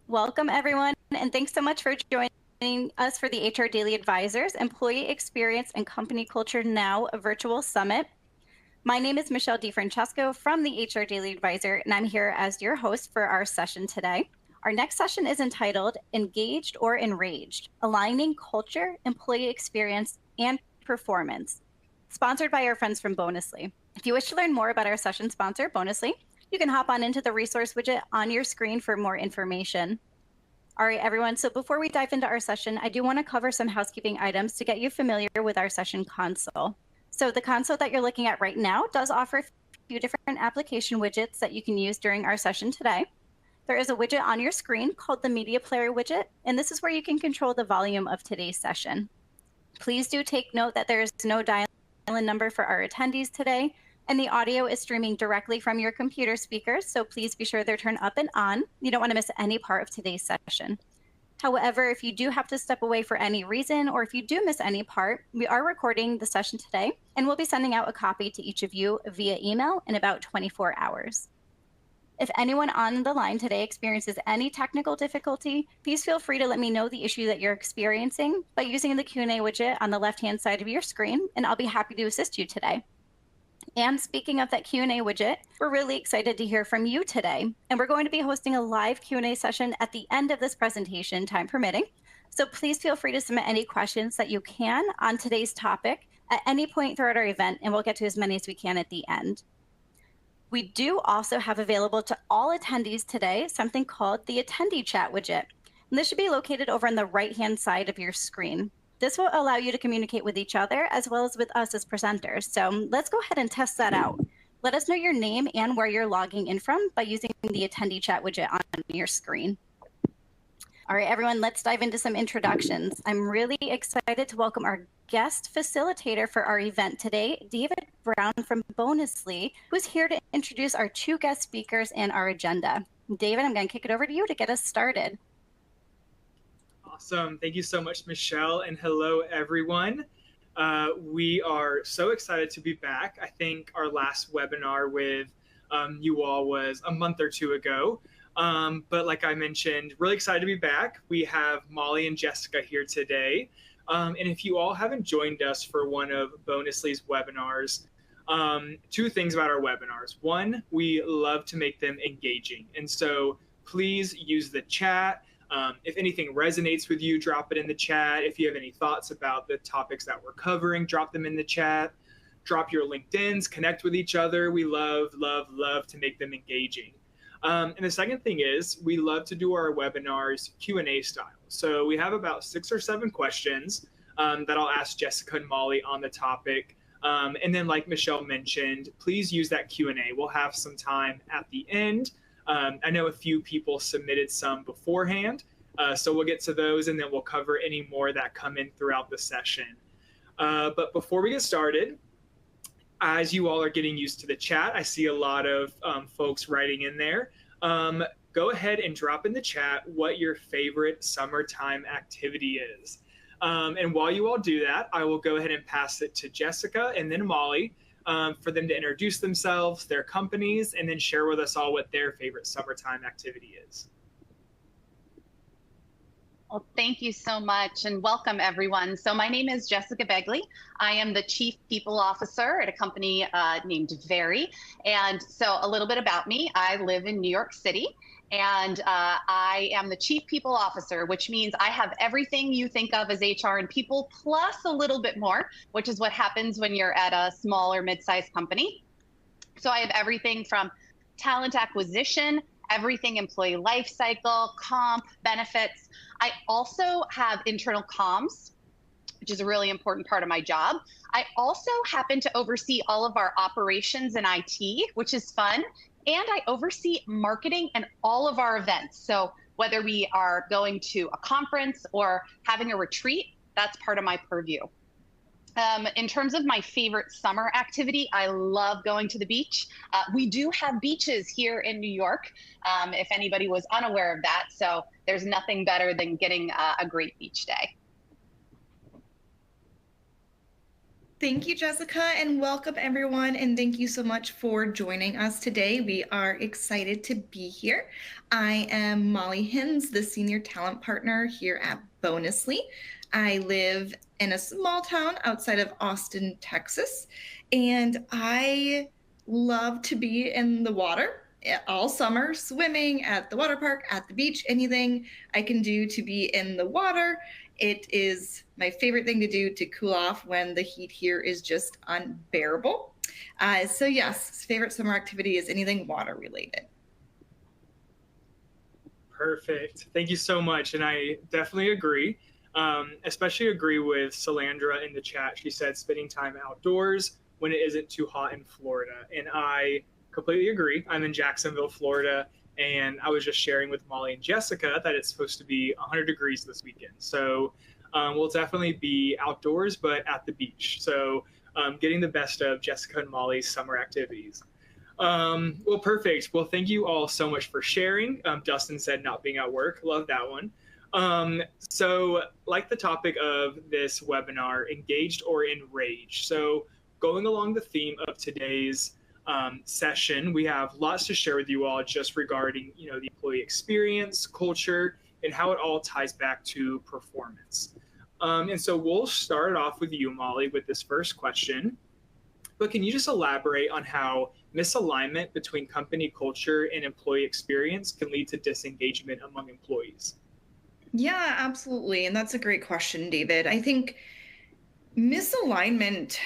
Welcome, everyone, and thanks so much for joining us for the HR Daily Advisors Employee Experience and Company Culture Now virtual summit. My name is Michelle DiFrancesco from the HR Daily Advisor, and I'm here as your host for our session today. Our next session is entitled Engaged or Enraged, Aligning Culture, Employee Experience, and Performance, sponsored by our friends from Bonusly. If you wish to learn more about our session sponsor, Bonusly, you can hop on into the resource widget on your screen for more information. All right, everyone, so before we dive into our session, I do want to cover some housekeeping items to get you familiar with our session console. So the console that you're looking at right now does offer a few different application widgets that you can use during our session today. There is a widget on your screen called the Media Player widget, and this is where you can control the volume of today's session. Please do take note that there is no dial-in number for our attendees today, and the audio is streaming directly from your computer speakers, so please be sure they're turned up and on. You don't want to miss any part of today's session. However, if you do have to step away for any reason, or if you do miss any part, we are recording the session today, and we'll be sending out a copy to each of you via email in about 24 hours. If anyone on the line today experiences any technical difficulty, please feel free to let me know the issue that you're experiencing by using the Q&A widget on the left-hand side of your screen, and I'll be happy to assist you today. And speaking of that Q&A widget, we're really excited to hear from you today. And we're going to be hosting a live Q&A session at the end of this presentation, time permitting. So please feel free to submit any questions that you can on today's topic at any point throughout our event, and we'll get to as many as we can at the end. We do also have available to all attendees today something called the Attendee Chat widget. And this should be located over on the right-hand side of your screen. This will allow you to communicate with each other as well as with us as presenters. So let's go ahead and test that out. Let us know your name and where you're logging in from by using the Attendee Chat widget on your screen. All right, everyone, let's dive into some introductions. I'm really excited to welcome our guest facilitator for our event today, David Brown from Bonusly, who's here to introduce our two guest speakers and our agenda. David, I'm going to kick it over to you to get us started. Awesome. Thank you so much, Michelle, and hello, everyone. We are so excited to be back. I think our last webinar with you all was a month or two ago. But like I mentioned, really excited to be back. We have Molly and Jessica here today. And if you all haven't joined us for one of Bonusly's webinars, two things about our webinars. One, we love to make them engaging. And so please use the chat. If anything resonates with you, drop it in the chat. If you have any thoughts about the topics that we're covering, drop them in the chat. Drop your LinkedIns, connect with each other. We love, love, love to make them engaging. And the second thing is we love to do our webinars Q&A style. So we have about 6 or 7 questions that I'll ask Jessica and Molly on the topic. And then like Michelle mentioned, please use that Q&A. We'll have some time at the end. I know a few people submitted some beforehand, so we'll get to those and then we'll cover any more that come in throughout the session. But before we get started, as you all are getting used to the chat, I see a lot of folks writing in there. Go ahead and drop in the chat what your favorite summertime activity is. And while you all do that, I will go ahead and pass it to Jessica and then Molly for them to introduce themselves, their companies, and then share with us all what their favorite summertime activity is. Well, thank you so much and welcome everyone. So my name is Jessica Begley. I am the Chief People Officer at a company named Very. And so a little bit about me, I live in New York City and I am the Chief People Officer, which means I have everything you think of as HR and people plus a little bit more, which is what happens when you're at a small or mid-sized company. So I have everything from talent acquisition, everything employee life cycle, comp, benefits. I also have internal comms, which is a really important part of my job. I also happen to oversee all of our operations and IT, which is fun. And I oversee marketing and all of our events. So whether we are going to a conference or having a retreat, that's part of my purview. In terms of my favorite summer activity, I love going to the beach. We do have beaches here in New York, if anybody was unaware of that. So there's nothing better than getting a great beach day. Thank you, Jessica, and welcome everyone. And thank you so much for joining us today. We are excited to be here. I am Molly Hinz, the Senior Talent Partner here at Bonusly. I live in a small town outside of Austin, Texas, and I love to be in the water all summer, swimming at the water park, at the beach, anything I can do to be in the water. It is my favorite thing to do to cool off when the heat here is just unbearable. So yes, favorite summer activity is anything water related. Perfect. Thank you so much. And I definitely agree. Especially agree with Salandra in the chat. She said spending time outdoors when it isn't too hot in Florida. And I completely agree. I'm in Jacksonville, Florida, and I was just sharing with Molly and Jessica that it's supposed to be 100 degrees this weekend. So we'll definitely be outdoors, but at the beach. So getting the best of Jessica and Molly's summer activities. Well, perfect. Well, thank you all so much for sharing. Dustin said not being at work. Love that one. So like the topic of this webinar, engaged or enraged. So going along the theme of today's session, we have lots to share with you all just regarding, the employee experience, culture, and how it all ties back to performance. And so we'll start off with you, Molly, with this first question. But can you just elaborate on how misalignment between company culture and employee experience can lead to disengagement among employees? Yeah, absolutely. And that's a great question, David. I think misalignment,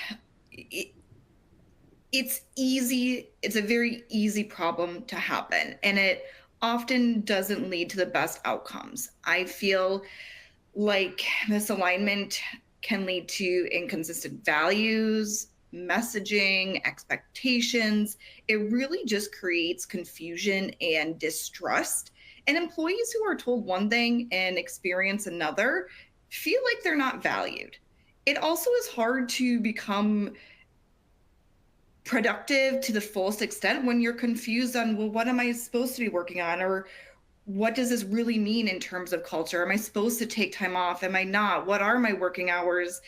it's easy. It's a very easy problem to happen, and it often doesn't lead to the best outcomes. I feel like misalignment can lead to inconsistent values, messaging, expectations. It really just creates confusion and distrust. And employees who are told one thing and experience another feel like they're not valued. It also is hard to become productive to the fullest extent when you're confused on, well, what am I supposed to be working on? Or what does this really mean in terms of culture? Am I supposed to take time off? Am I not? What are my working hours?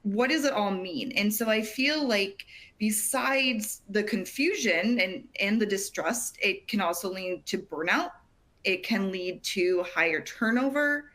What does it all mean? And so I feel like besides the confusion and the distrust, it can also lead to burnout. It can lead to higher turnover,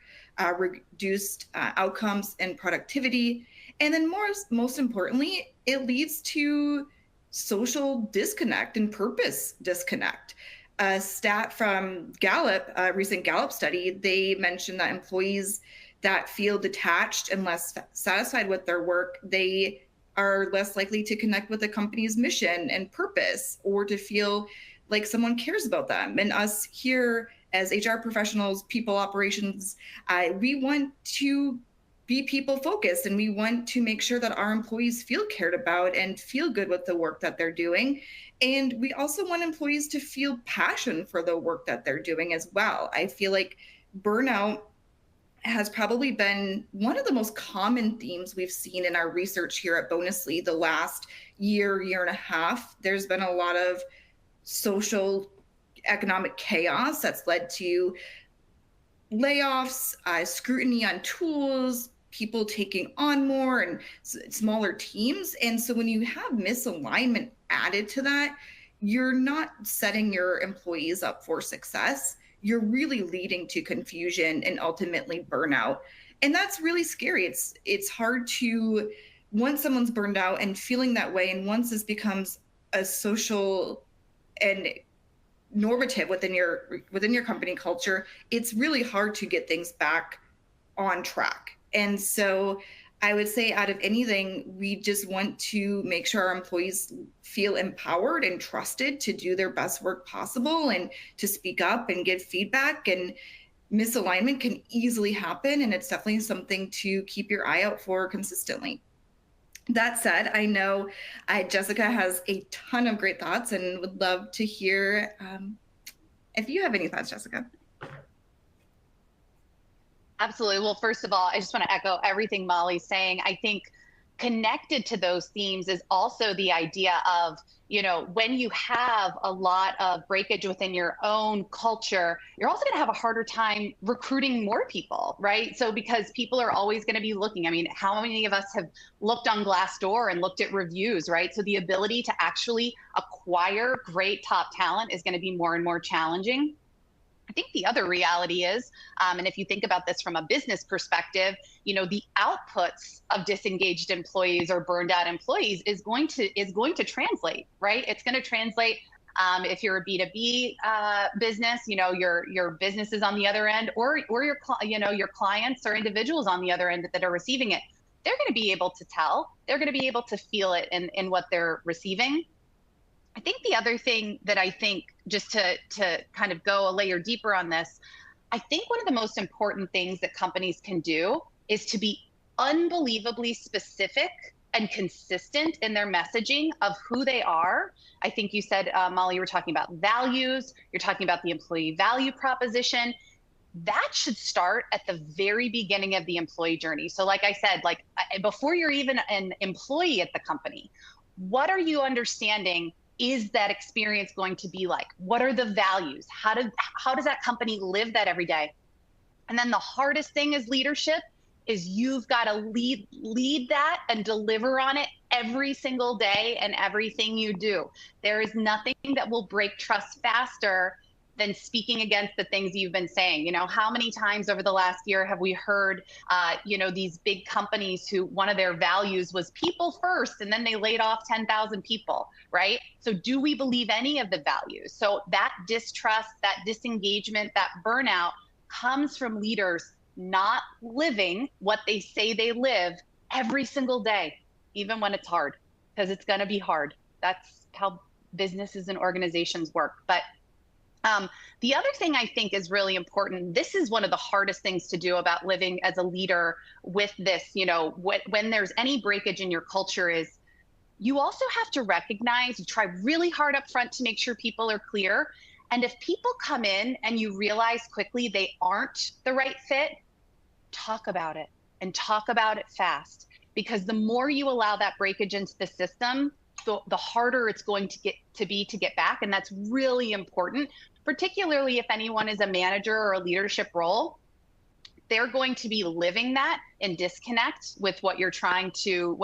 reduced outcomes and productivity. And then most importantly, it leads to social disconnect and purpose disconnect. A stat from Gallup, a recent Gallup study, they mentioned that employees that feel detached and less satisfied with their work, they are less likely to connect with the company's mission and purpose, or to feel like someone cares about them. And us here as HR professionals, people operations, we want to be people focused, and we want to make sure that our employees feel cared about and feel good with the work that they're doing. And we also want employees to feel passion for the work that they're doing as well. I feel like burnout has probably been one of the most common themes we've seen in our research here at Bonusly the last year and a half. There's been a lot of social economic chaos that's led to layoffs, scrutiny on tools, people taking on more and smaller teams. And so when you have misalignment added to that, you're not setting your employees up for success. You're really leading to confusion and ultimately burnout. And that's really scary. It's hard to, once someone's burned out and feeling that way, and once this becomes a social and normative within your company culture, it's really hard to get things back on track. And so I would say, out of anything, we just want to make sure our employees feel empowered and trusted to do their best work possible and to speak up and give feedback. And misalignment can easily happen, and it's definitely something to keep your eye out for consistently. That said, I know Jessica has a ton of great thoughts and would love to hear if you have any thoughts, Jessica. Absolutely. Well, first of all, I just want to echo everything Molly's saying. I think connected to those themes is also the idea of, when you have a lot of breakage within your own culture, you're also going to have a harder time recruiting more people, right? So because people are always going to be looking. I mean, how many of us have looked on Glassdoor and looked at reviews, right? So the ability to actually acquire great top talent is going to be more and more challenging. I think the other reality is, and if you think about this from a business perspective, the outputs of disengaged employees or burned out employees is going to translate, right? It's going to translate. If you're a B2B business, your business is on the other end, or your clients or individuals on the other end that are receiving it. They're going to be able to tell. They're going to be able to feel it in what they're receiving. I think the other thing that I think, just to kind of go a layer deeper on this, I think one of the most important things that companies can do is to be unbelievably specific and consistent in their messaging of who they are. I think you said, Molly, you were talking about values, you're talking about the employee value proposition. That should start at the very beginning of the employee journey. So like I said, before you're even an employee at the company, what are you understanding? Is that experience going to be like? What are the values? How does that company live that every day? And then the hardest thing as leadership is you've got to lead that and deliver on it every single day and everything you do. There is nothing that will break trust faster than speaking against the things you've been saying. How many times over the last year have we heard, these big companies who one of their values was people first, and then they laid off 10,000 people, right? So do we believe any of the values? So that distrust, that disengagement, that burnout comes from leaders not living what they say they live every single day, even when it's hard, because it's going to be hard. That's how businesses and organizations work. But the other thing I think is really important, this is one of the hardest things to do about living as a leader with this, when there's any breakage in your culture, is you also have to recognize, you try really hard up front to make sure people are clear. And if people come in and you realize quickly they aren't the right fit, talk about it, and talk about it fast. Because the more you allow that breakage into the system, the harder it's going to be to get back. And that's really important, particularly if anyone is a manager or a leadership role. They're going to be living that in disconnect with what you're trying to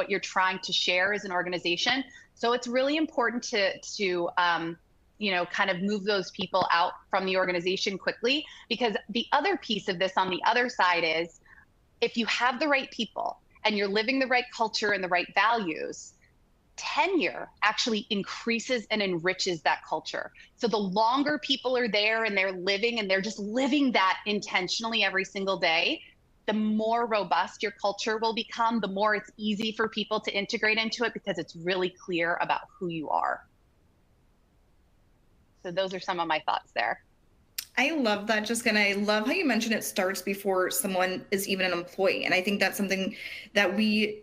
share as an organization. So it's really important to kind of move those people out from the organization quickly, because the other piece of this on the other side is, if you have the right people and you're living the right culture and the right values, tenure actually increases and enriches that culture. So the longer people are there and they're living, and they're just living that intentionally every single day, the more robust your culture will become, the more it's easy for people to integrate into it, because it's really clear about who you are. So those are some of my thoughts there. I love that, Jessica, and I love how you mentioned it starts before someone is even an employee. And I think that's something that we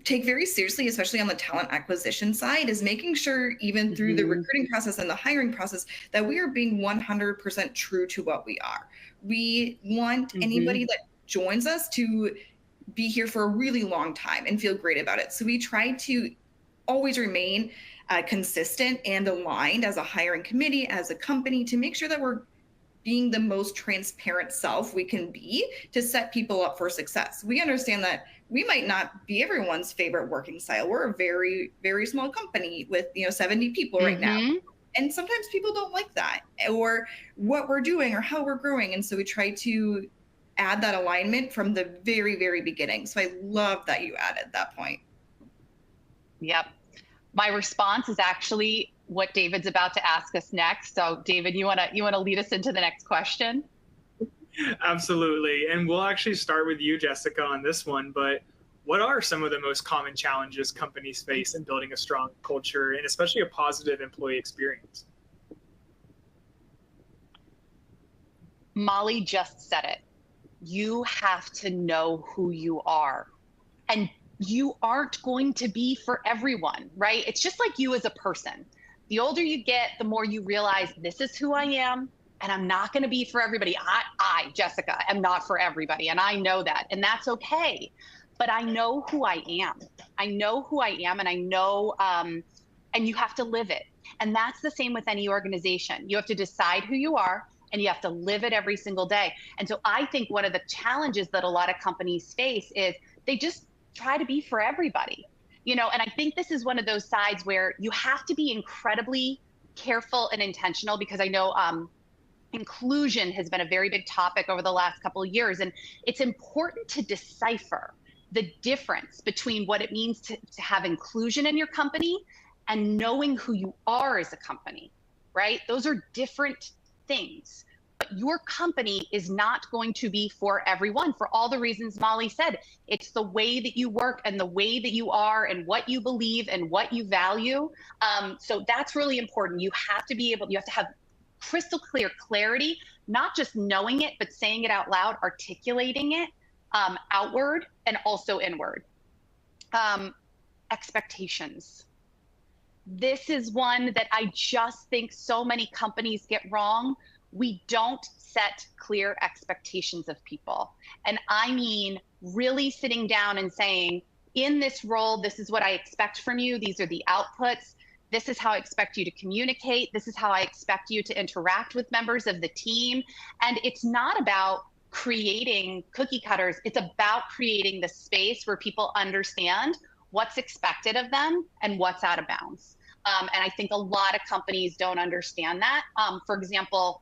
take very seriously, especially on the talent acquisition side, is making sure even through the recruiting process and the hiring process that we are being 100% true to what we are. We want anybody that joins us to be here for a really long time and feel great about it. So we try to always remain consistent and aligned as a hiring committee, as a company, to make sure that we're being the most transparent self we can be to set people up for success. We understand that we might not be everyone's favorite working style. We're a very, very small company with 70 people right now. And sometimes people don't like that, or what we're doing or how we're growing. And so we try to add that alignment from the very, very beginning. So I love that you added that point. Yep. My response is actually what David's about to ask us next. So David, you want to lead us into the next question? Absolutely. And we'll actually start with you, Jessica, on this one. But what are some of the most common challenges companies face in building a strong culture, and especially a positive employee experience? Molly just said it. You have to know who you are. And you aren't going to be for everyone, right? It's just like you as a person. The older you get, the more you realize, this is who I am, and I'm not going to be for everybody. I, Jessica, am not for everybody, and I know that, and that's okay. But I know who I am. I know who I am, and I know, and you have to live it. And that's the same with any organization. You have to decide who you are, and you have to live it every single day. And so I think one of the challenges that a lot of companies face is they just try to be for everybody, and I think this is one of those sides where you have to be incredibly careful and intentional, because I know inclusion has been a very big topic over the last couple of years. And it's important to decipher the difference between what it means to have inclusion in your company and knowing who you are as a company, right? Those are different things. But your company is not going to be for everyone for all the reasons Molly said. It's the way that you work and the way that you are and what you believe and what you value. So that's really important. You have to have crystal clear clarity, not just knowing it, but saying it out loud, articulating it outward and also inward. Expectations. This is one that I just think so many companies get wrong. We don't set clear expectations of people. And I mean, really sitting down and saying, in this role, this is what I expect from you. These are the outputs. This is how I expect you to communicate. This is how I expect you to interact with members of the team. And it's not about creating cookie cutters. It's about creating the space where people understand what's expected of them and what's out of bounds. And I think a lot of companies don't understand that. For example,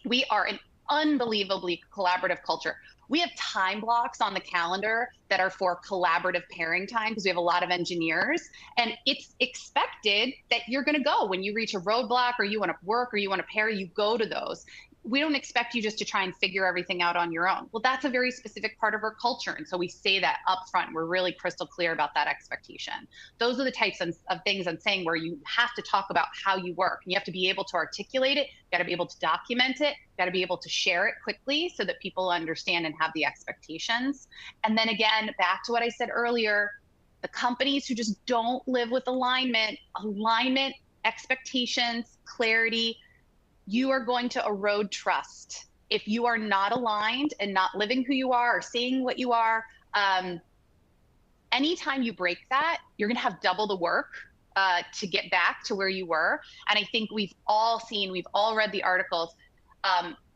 we are an unbelievably collaborative culture. We have time blocks on the calendar that are for collaborative pairing time because we have a lot of engineers. And it's expected that you're going to go when you reach a roadblock or you want to work or you want to pair, you go to those. We don't expect you just to try and figure everything out on your own. Well, that's a very specific part of our culture. And so we say that up front. We're really crystal clear about that expectation. Those are the types of things I'm saying where you have to talk about how you work. And you have to be able to articulate it. You got to be able to document it. You got to be able to share it quickly so that people understand and have the expectations. And then again, back to what I said earlier, the companies who just don't live with alignment, expectations, clarity, you are going to erode trust. If you are not aligned and not living who you are or saying what you are, anytime you break that, you're going to have double the work to get back to where you were. And I think we've all read the articles.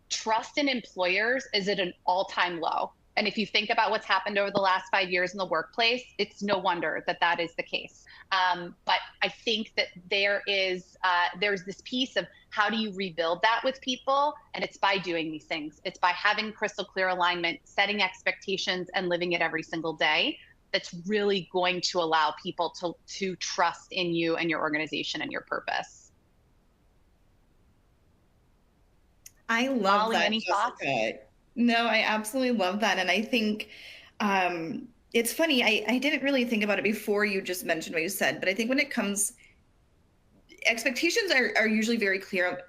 Trust in employers is at an all-time low. And if you think about what's happened over the last 5 years in the workplace, it's no wonder that that is the case. But I think that there's this piece of how do you rebuild that with people? And it's by doing these things. It's by having crystal clear alignment, setting expectations, and living it every single day. That's really going to allow people to trust in you and your organization and your purpose. I love Molly, that, any thoughts? No, I absolutely love that. And I think it's funny, I didn't really think about it before you just mentioned what you said, but I think when it comes, expectations are usually very clear.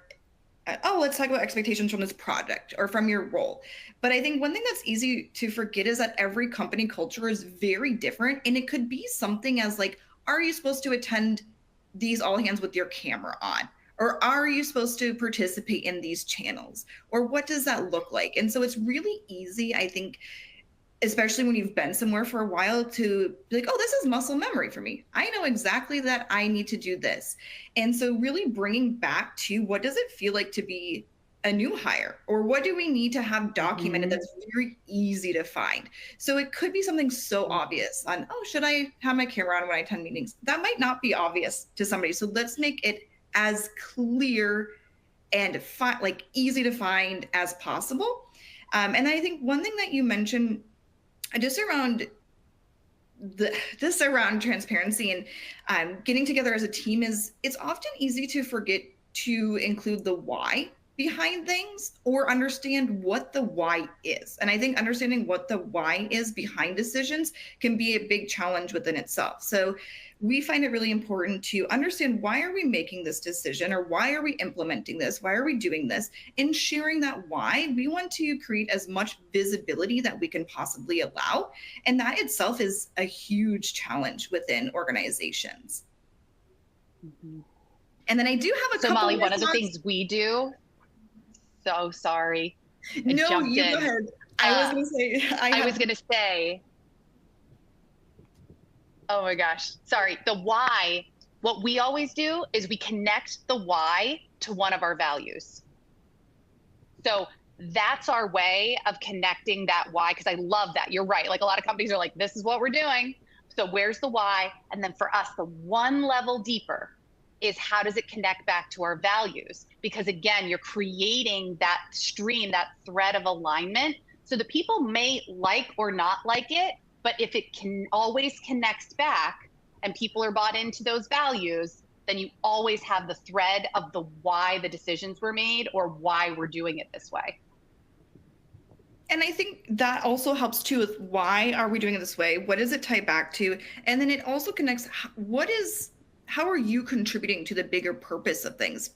Let's talk about expectations from this project or from your role. But I think one thing that's easy to forget is that every company culture is very different. And it could be something as like, are you supposed to attend these all hands with your camera on? Or are you supposed to participate in these channels? Or what does that look like? And so it's really easy, I think, especially when you've been somewhere for a while, to be like, oh, this is muscle memory for me. I know exactly that I need to do this. And so really bringing back to what does it feel like to be a new hire? Or what do we need to have documented that's very easy to find? So it could be something so obvious on, should I have my camera on when I attend meetings? That might not be obvious to somebody. So let's make it as clear and easy to find as possible. And I think one thing that you mentioned just around transparency and getting together as a team is it's often easy to forget to include the why behind things or understand what the why is. And I think understanding what the why is behind decisions can be a big challenge within itself. So we find it really important to understand, why are we making this decision, or why are we implementing this? Why are we doing this? In sharing that why, we want to create as much visibility that we can possibly allow. And that itself is a huge challenge within organizations. Mm-hmm. And then I do have a couple Molly, one of the things we do, so sorry. No, you go ahead. I was going to say, Oh my gosh. Sorry. The why, what we always do is we connect the why to one of our values. So that's our way of connecting that why, because I love that. You're right. Like a lot of companies are like, this is what we're doing. So where's the why? And then for us, the one level deeper is how does it connect back to our values? Because again, you're creating that stream, that thread of alignment. So the people may like or not like it, but if it can always connects back and people are bought into those values, then you always have the thread of the why the decisions were made or why we're doing it this way. And I think that also helps too with why are we doing it this way? What does it tie back to? And then it also connects, how are you contributing to the bigger purpose of things?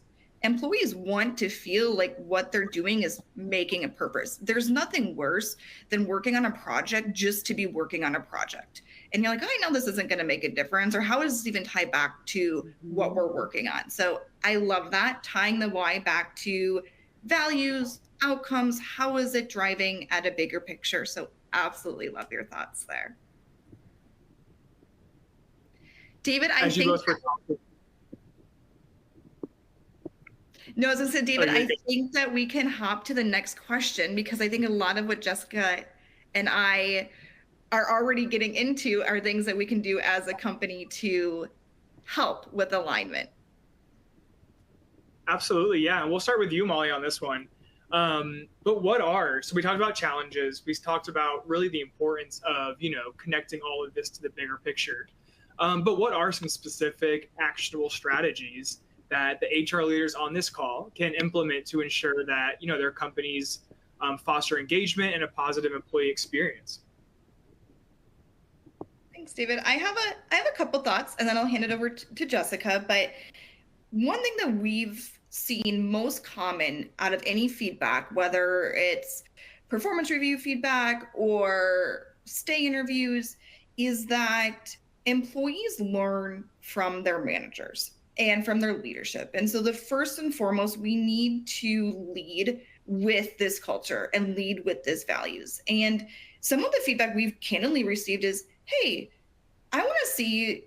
Employees want to feel like what they're doing is making a purpose. There's nothing worse than working on a project just to be working on a project. And you're like, I know this isn't going to make a difference, or how does this even tie back to what we're working on? So I love that, tying the why back to values, outcomes, how is it driving at a bigger picture? So absolutely love your thoughts there. David, I think no, as I said, David, I think that we can hop to the next question, because I think a lot of what Jessica and I are already getting into are things that we can do as a company to help with alignment. Absolutely, yeah. And we'll start with you, Molly, on this one. But so we talked about challenges. We talked about really the importance of, connecting all of this to the bigger picture. But what are some specific actionable strategies that the HR leaders on this call can implement to ensure that, their companies foster engagement and a positive employee experience? Thanks, David. I have a couple thoughts, and then I'll hand it over to Jessica. But one thing that we've seen most common out of any feedback, whether it's performance review feedback or stay interviews, is that employees learn from their managers and from their leadership. And so the first and foremost, we need to lead with this culture and lead with this values. And some of the feedback we've candidly received is, hey, I want to see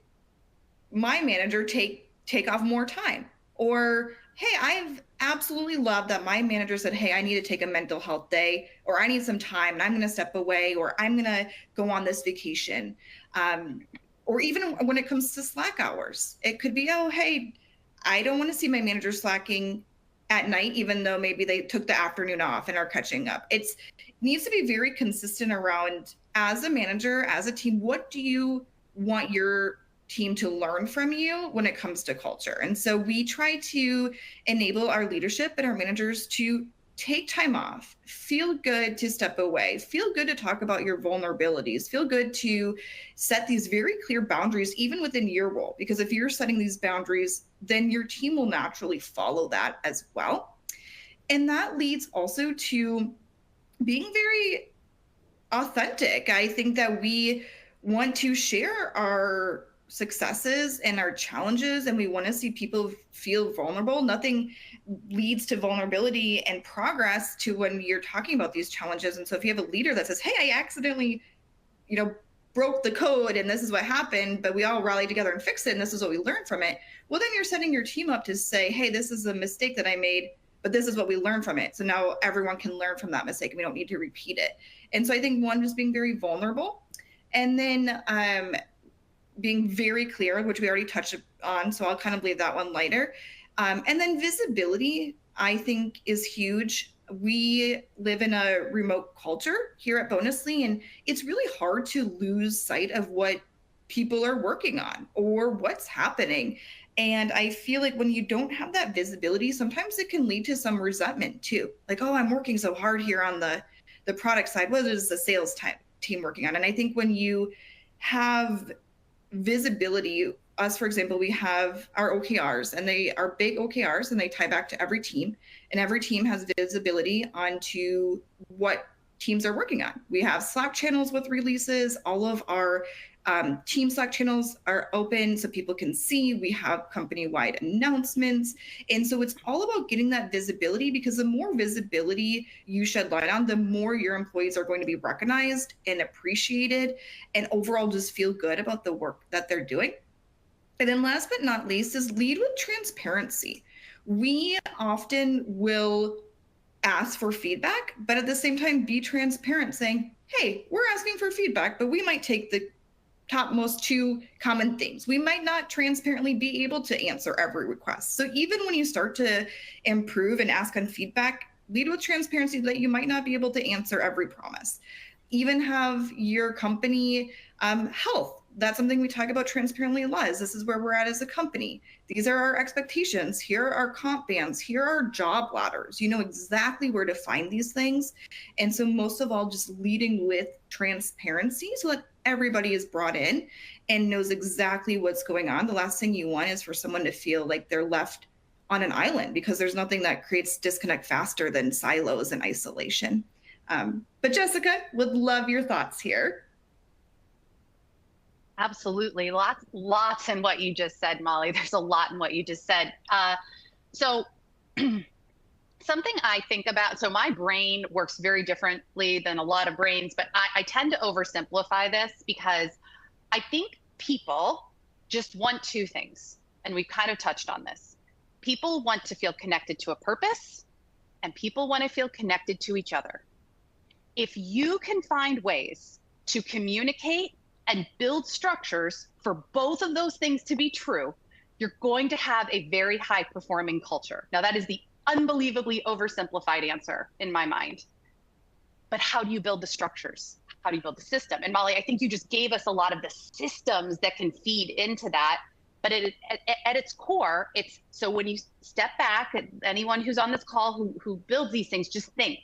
my manager take off more time. Or, hey, I've absolutely loved that my manager said, hey, I need to take a mental health day, or I need some time and I'm going to step away, or I'm going to go on this vacation. Or even when it comes to Slack hours, it could be, oh, hey, I don't want to see my manager slacking at night, even though maybe they took the afternoon off and are catching up. It needs to be very consistent around, as a manager, as a team, what do you want your team to learn from you when it comes to culture? And so we try to enable our leadership and our managers to take time off, feel good to step away, feel good to talk about your vulnerabilities, feel good to set these very clear boundaries, even within your role. Because if you're setting these boundaries, then your team will naturally follow that as well. And that leads also to being very authentic. I think that we want to share our successes and our challenges, and we want to see people feel vulnerable. Nothing leads to vulnerability and progress to when you're talking about these challenges. And so if you have a leader that says, hey, I accidentally, broke the code and this is what happened, but we all rallied together and fixed it, and this is what we learned from it, well, then you're setting your team up to say, hey, this is a mistake that I made, but this is what we learned from it. So now everyone can learn from that mistake and we don't need to repeat it. And so I think one, just being very vulnerable, and then being very clear, which we already touched on, so I'll kind of leave that one lighter. And then visibility, I think, is huge. We live in a remote culture here at Bonusly, and it's really hard to lose sight of what people are working on or what's happening. And I feel like when you don't have that visibility, sometimes it can lead to some resentment too. Like, oh, I'm working so hard here on the product side. What is the sales team working on? And I think when you have visibility, us, for example, we have our OKRs, and they are big OKRs, and they tie back to every team, and every team has visibility onto what teams are working on. We have Slack channels with releases. All of our Team Slack channels are open so people can see. We have company-wide announcements. And so it's all about getting that visibility, because the more visibility you shed light on, the more your employees are going to be recognized and appreciated and overall just feel good about the work that they're doing. And then last but not least is lead with transparency. We often will ask for feedback, but at the same time be transparent, saying, hey, we're asking for feedback, but we might take the topmost two common things. We might not transparently be able to answer every request. So even when you start to improve and ask on feedback, lead with transparency that you might not be able to answer every promise. Even have your company health. That's something we talk about transparently a lot. Is this is where we're at as a company. These are our expectations. Here are our comp bands. Here are job ladders. You know exactly where to find these things. And so most of all, just leading with transparency so that everybody is brought in and knows exactly what's going on. The last thing you want is for someone to feel like they're left on an island, because there's nothing that creates disconnect faster than silos and isolation. But Jessica, would love your thoughts here. Absolutely. Lots in what you just said, Molly. There's a lot in what you just said. So something I think about, so my brain works very differently than a lot of brains, but I tend to oversimplify this because I think people just want two things. And we've kind of touched on this. People want to feel connected to a purpose, and people want to feel connected to each other. If you can find ways to communicate and build structures for both of those things to be true, you're going to have a very high performing culture. Now, that is the unbelievably oversimplified answer in my mind. But how do you build the structures? How do you build the system? And Molly, I think you just gave us a lot of the systems that can feed into that. But at its core, it's so when you step back, anyone who's on this call who builds these things, just think,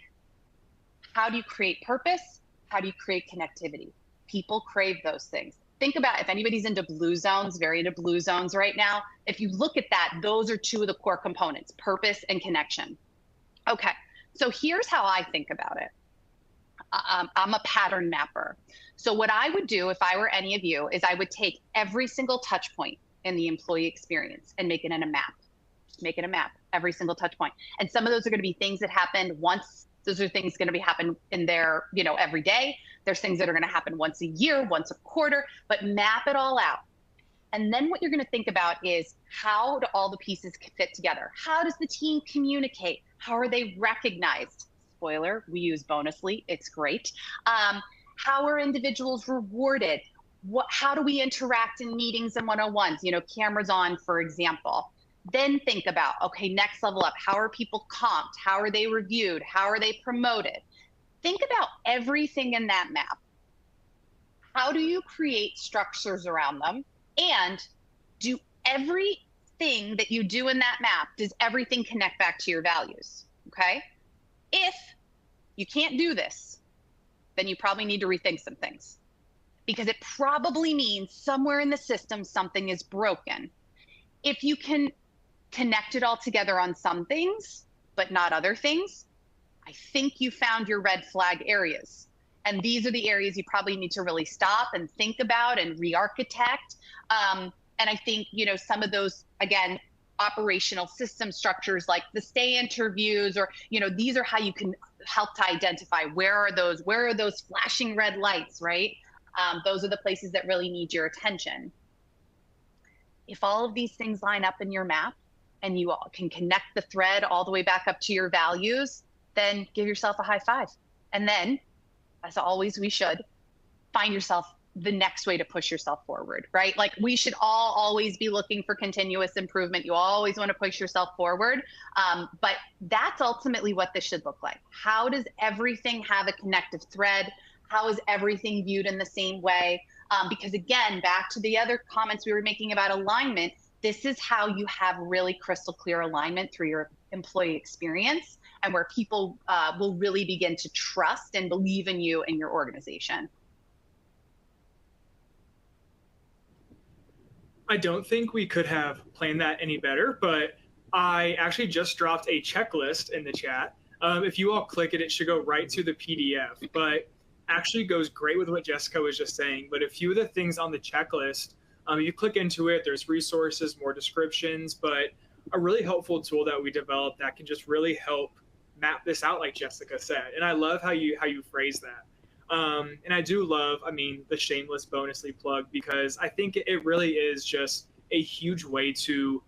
how do you create purpose? How do you create connectivity? People crave those things. Think about if anybody's into blue zones, very into blue zones right now. If you look at that, those are two of the core components, purpose and connection. Okay, so here's how I think about it. I'm a pattern mapper. So what I would do if I were any of you is I would take every single touch point in the employee experience and make it in a map. Just make it a map, every single touch point. And some of those are gonna be things that happened once. Those are things going to be happen in there, every day. There's things that are going to happen once a year, once a quarter, but map it all out. And then what you're going to think about is how do all the pieces fit together? How does the team communicate? How are they recognized? Spoiler, we use Bonusly. It's great. How are individuals rewarded? How do we interact in meetings and one-on-ones? Cameras on, for example. Then think about, okay, next level up. How are people comped? How are they reviewed? How are they promoted? Think about everything in that map. How do you create structures around them? And do everything that you do in that map, does everything connect back to your values? Okay? If you can't do this, then you probably need to rethink some things, because it probably means somewhere in the system something is broken. If you can connect it all together on some things, but not other things, I think you found your red flag areas. And these are the areas you probably need to really stop and think about and re-architect. And I think, some of those, again, operational system structures like the stay interviews, or, these are how you can help to identify where are those flashing red lights, right? Those are the places that really need your attention. If all of these things line up in your map, and you all can connect the thread all the way back up to your values, then give yourself a high five. And then, as always, we should find yourself the next way to push yourself forward, right? Like, we should all always be looking for continuous improvement. You always want to push yourself forward. But that's ultimately what this should look like. How does everything have a connective thread? How is everything viewed in the same way? Because again, back to the other comments we were making about alignment, this is how you have really crystal clear alignment through your employee experience, and where people will really begin to trust and believe in you and your organization. I don't think we could have planned that any better, but I actually just dropped a checklist in the chat. If you all click it, it should go right to the PDF. But actually goes great with what Jessica was just saying. But a few of the things on the checklist, you click into it, there's resources, more descriptions, but a really helpful tool that we developed that can just really help map this out, like Jessica said. And I love how you phrase that. And I do love, the shameless bonusly plug, because I think it really is just a huge way to,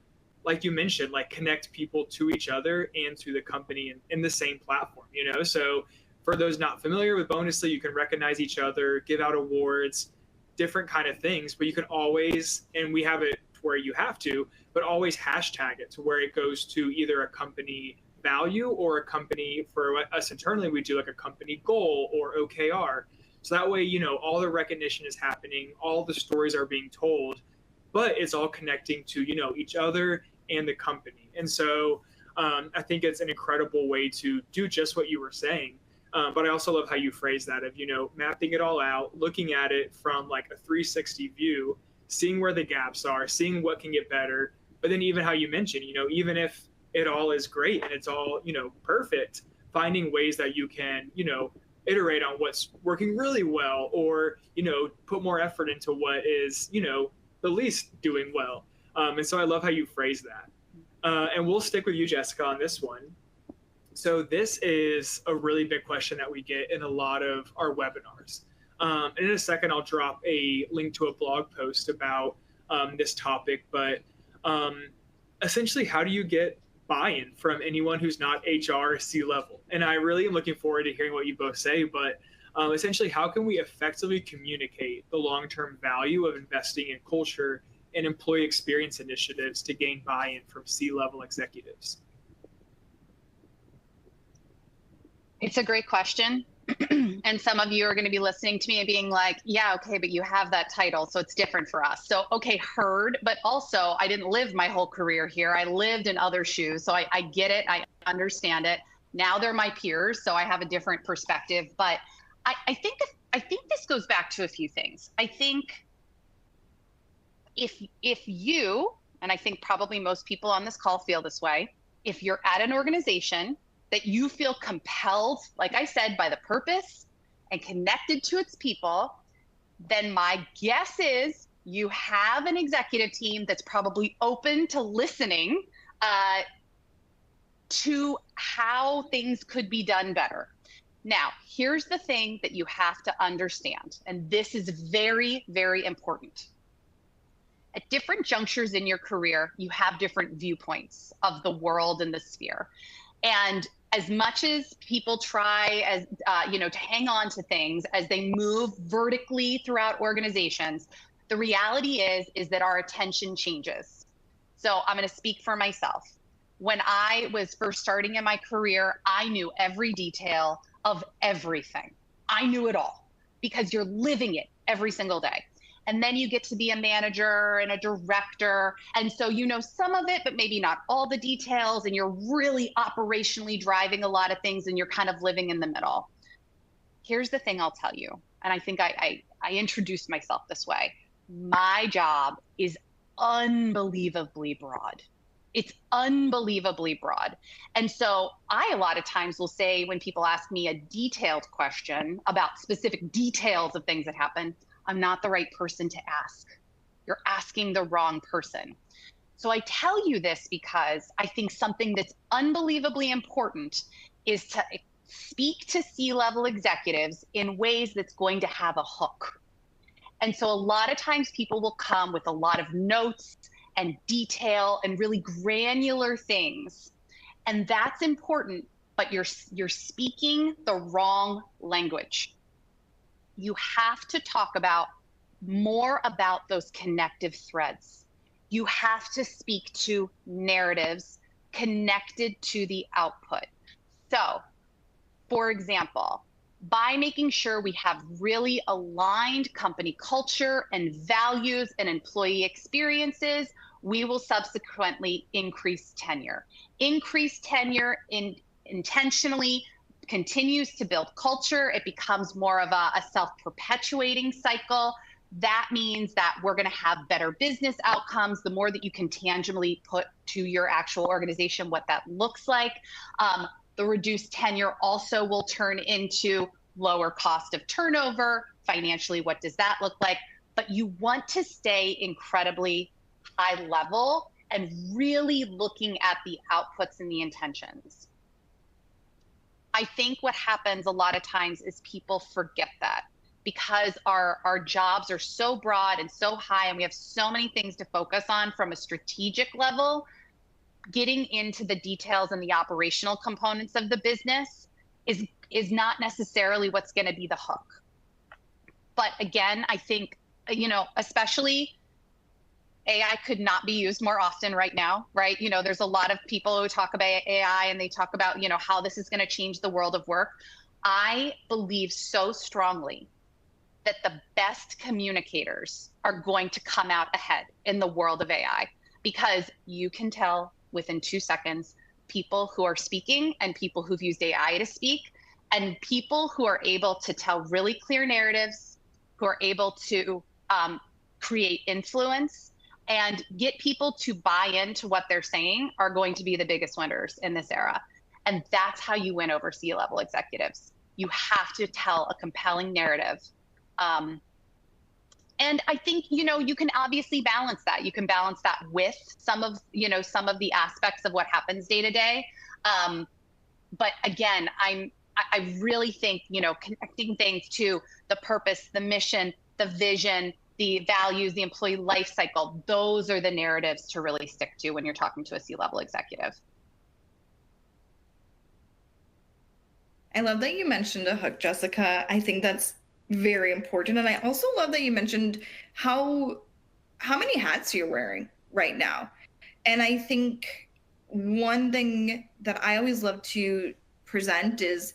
like you mentioned, like connect people to each other and to the company in the same platform, So for those not familiar with Bonusly, you can recognize each other, give out awards, different kind of things, but you can always, and we have it where you have to, but always hashtag it to where it goes to either a company value or a company, for us internally, we do like a company goal or OKR. So that way, all the recognition is happening, all the stories are being told, but it's all connecting to, each other and the company. And so I think it's an incredible way to do just what you were saying. But I also love how you phrase that of, mapping it all out, looking at it from like a 360 view, seeing where the gaps are, seeing what can get better. But then even how you mentioned, even if it all is great and it's all, perfect, finding ways that you can, iterate on what's working really well, or, put more effort into what is, the least doing well. And so I love how you phrase that. And we'll stick with you, Jessica, on this one. So this is a really big question that we get in a lot of our webinars. And in a second, I'll drop a link to a blog post about this topic. But essentially, how do you get buy-in from anyone who's not HR or C-level? And I really am looking forward to hearing what you both say. But essentially, how can we effectively communicate the long-term value of investing in culture and employee experience initiatives to gain buy-in from C-level executives? It's a great question. And some of you are going to be listening to me and being like, yeah, okay, but you have that title, so it's different for us. So, okay, heard, but also I didn't live my whole career here. I lived in other shoes. So I get it. I understand it. Now they're my peers, so I have a different perspective. But I think this goes back to a few things. I think if you, and I think probably most people on this call feel this way, if you're at an organization that you feel compelled, like I said, by the purpose and connected to its people, then my guess is you have an executive team that's probably open to listening to how things could be done better. Now, here's the thing that you have to understand, and this is very, very important. At different junctures in your career, you have different viewpoints of the world and the sphere. And as much as people try as to hang on to things as they move vertically throughout organizations, the reality is that our attention changes. So I'm going to speak for myself. When I was first starting in my career, I knew every detail of everything. I knew it all because you're living it every single day. And then you get to be a manager and a director. And so you know some of it, but maybe not all the details. And you're really operationally driving a lot of things and you're kind of living in the middle. Here's the thing I'll tell you. And I think I introduced myself this way. My job is unbelievably broad. It's unbelievably broad. And so I, a lot of times will say when people ask me a detailed question about specific details of things that happen, I'm not the right person to ask. You're asking the wrong person. So I tell you this because I think something that's unbelievably important is to speak to C-level executives in ways that's going to have a hook. And so a lot of times people will come with a lot of notes and detail and really granular things. And that's important, but you're speaking the wrong language. You have to talk about more about those connective threads. You have to speak to narratives connected to the output. So, for example, by making sure we have really aligned company culture and values and employee experiences, we will subsequently increase tenure. Increased tenure intentionally continues to build culture. It becomes more of a self-perpetuating cycle. That means that we're going to have better business outcomes the more that you can tangibly put to your actual organization what that looks like. The reduced tenure also will turn into lower cost of turnover, financially, what does that look like? But you want to stay incredibly high level and really looking at the outputs and the intentions. I think what happens a lot of times is people forget that because our jobs are so broad and so high, and we have so many things to focus on from a strategic level. Getting into the details and the operational components of the business is not necessarily what's going to be the hook. But again, I think, especially AI could not be used more often right now, right? There's a lot of people who talk about AI and they talk about, how this is going to change the world of work. I believe so strongly that the best communicators are going to come out ahead in the world of AI, because you can tell within 2 seconds people who are speaking and people who've used AI to speak, and people who are able to tell really clear narratives, who are able to create influence and get people to buy into what they're saying are going to be the biggest winners in this era. And that's how you win over C-level executives. You have to tell a compelling narrative. And I think, you can obviously balance that. You can balance that with some of the aspects of what happens day to day. But again, I really think, connecting things to the purpose, the mission, the vision, the values, the employee life cycle, those are the narratives to really stick to when you're talking to a C-level executive. I love that you mentioned a hook, Jessica. I think that's very important. And I also love that you mentioned how many hats you're wearing right now. And I think one thing that I always love to present is,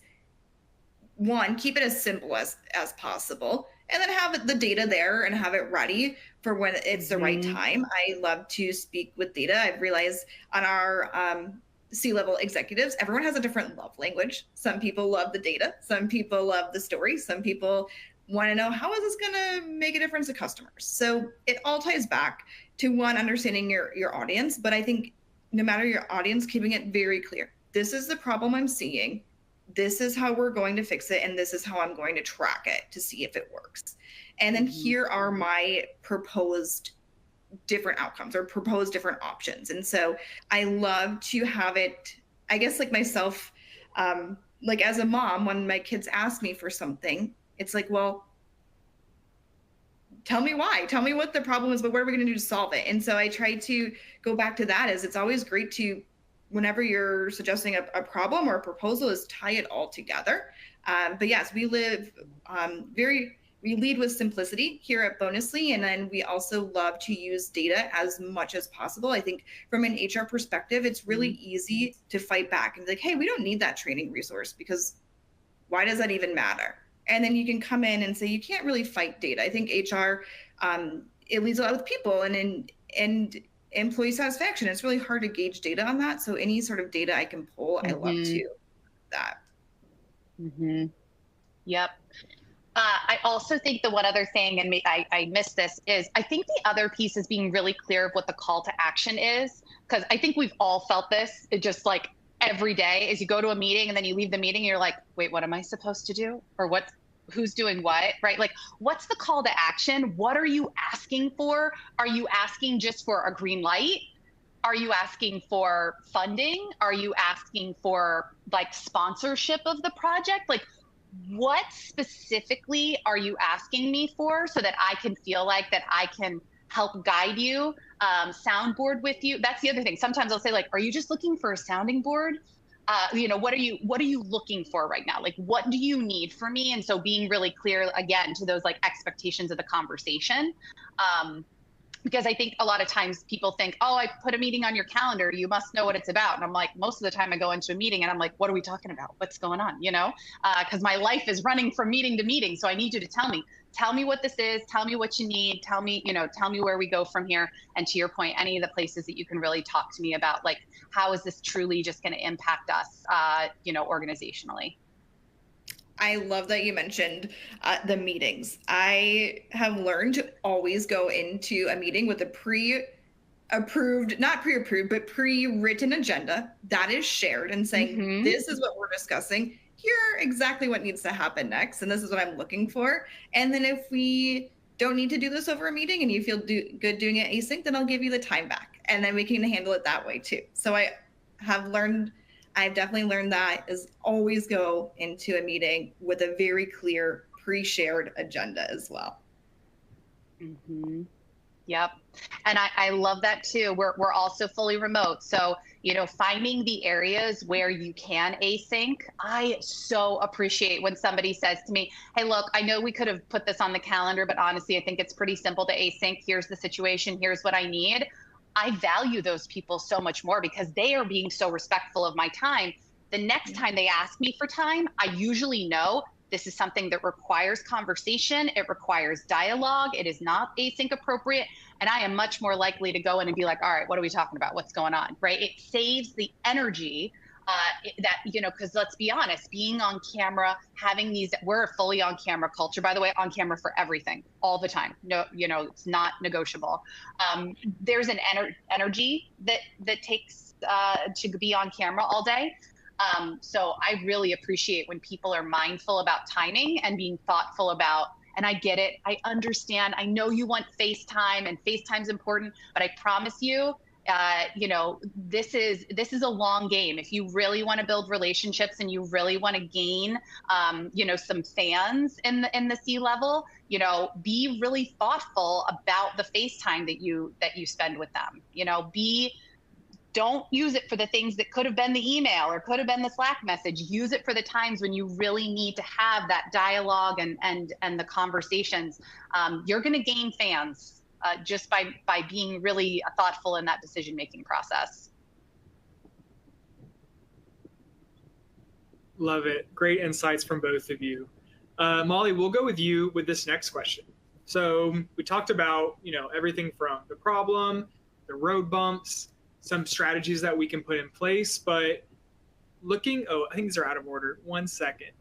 one, keep it as simple as possible, and then have the data there and have it ready for when it's the right time. I love to speak with data. I've realized on our C-level executives, everyone has a different love language. Some people love the data. Some people love the story. Some people want to know, how is this going to make a difference to customers? So it all ties back to, one, understanding your audience. But I think no matter your audience, keeping it very clear. This is the problem I'm seeing. This is how we're going to fix it. And this is how I'm going to track it to see if it works. And then here are my proposed different outcomes or proposed different options. And so I love to have it, I guess, like myself, like as a mom, when my kids ask me for something, it's like, well, tell me why, tell me what the problem is, but what are we going to do to solve it? And so I try to go back to that, as it's always great to, whenever you're suggesting a problem or a proposal, is tie it all together. But yes, we lead with simplicity here at Bonusly, and then we also love to use data as much as possible. I think from an HR perspective, it's really easy to fight back and be like, hey, we don't need that training resource, because why does that even matter? And then you can come in and say, you can't really fight data. I think HR, it leads a lot with people and employee satisfaction. It's really hard to gauge data on that. So any sort of data I can pull, I love to that. Yep. I also think the one other thing, and I missed this, is I think the other piece is being really clear of what the call to action is, because I think we've all felt this. It just like every day as you go to a meeting and then you leave the meeting, you're like, wait, what am I supposed to do? Or who's doing what, right? Like, what's the call to action? What are you asking for? Are you asking just for a green light? Are you asking for funding? Are you asking for like sponsorship of the project? Like, what specifically are you asking me for, so that I can feel like that I can help guide you, soundboard with you? That's the other thing. Sometimes I'll say, like, are you just looking for a sounding board? What are you looking for right now? Like, what do you need from me? And so being really clear, again, to those like expectations of the conversation. Because I think a lot of times people think, oh, I put a meeting on your calendar, you must know what it's about. And I'm like, most of the time I go into a meeting and I'm like, what are we talking about? What's going on? Because my life is running from meeting to meeting. So I need you to tell me what this is, tell me what you need, tell me where we go from here. And to your point, any of the places that you can really talk to me about, like, how is this truly just going to impact us, organizationally? I love that you mentioned the meetings. I have learned to always go into a meeting with a not pre-approved, but pre-written agenda that is shared, and saying, this is what we're discussing. here exactly what needs to happen next, and this is what I'm looking for. And then if we don't need to do this over a meeting and you feel good doing it async, then I'll give you the time back, and then we can handle it that way too. So I've definitely learned that is always go into a meeting with a very clear pre-shared agenda as well. Mm-hmm. Yep. And I love that too. We're also fully remote. So, finding the areas where you can async. I so appreciate when somebody says to me, hey, look, I know we could have put this on the calendar, but honestly, I think it's pretty simple to async. Here's the situation. Here's what I need. I value those people so much more because they are being so respectful of my time. The next time they ask me for time, I usually know this is something that requires conversation. It requires dialogue. It is not async appropriate. And I am much more likely to go in and be like, all right, what are we talking about? What's going on, right? It saves the energy because let's be honest, being on camera, we're a fully on camera culture, by the way, on camera for everything, all the time. No, it's not negotiable. There's an energy that takes to be on camera all day. So I really appreciate when people are mindful about timing and being thoughtful about, and I get it, I understand, I know you want FaceTime and FaceTime's important, but I promise you, this is a long game. If you really want to build relationships and you really want to gain, some fans in the C-level, be really thoughtful about the FaceTime that you spend with them. Don't use it for the things that could have been the email or could have been the Slack message. Use it for the times when you really need to have that dialogue and the conversations. You're going to gain fans just by being really thoughtful in that decision-making process. Love it. Great insights from both of you. Molly, we'll go with you with this next question. So we talked about, everything from the problem, the road bumps, some strategies that we can put in place, but I think these are out of order. One second.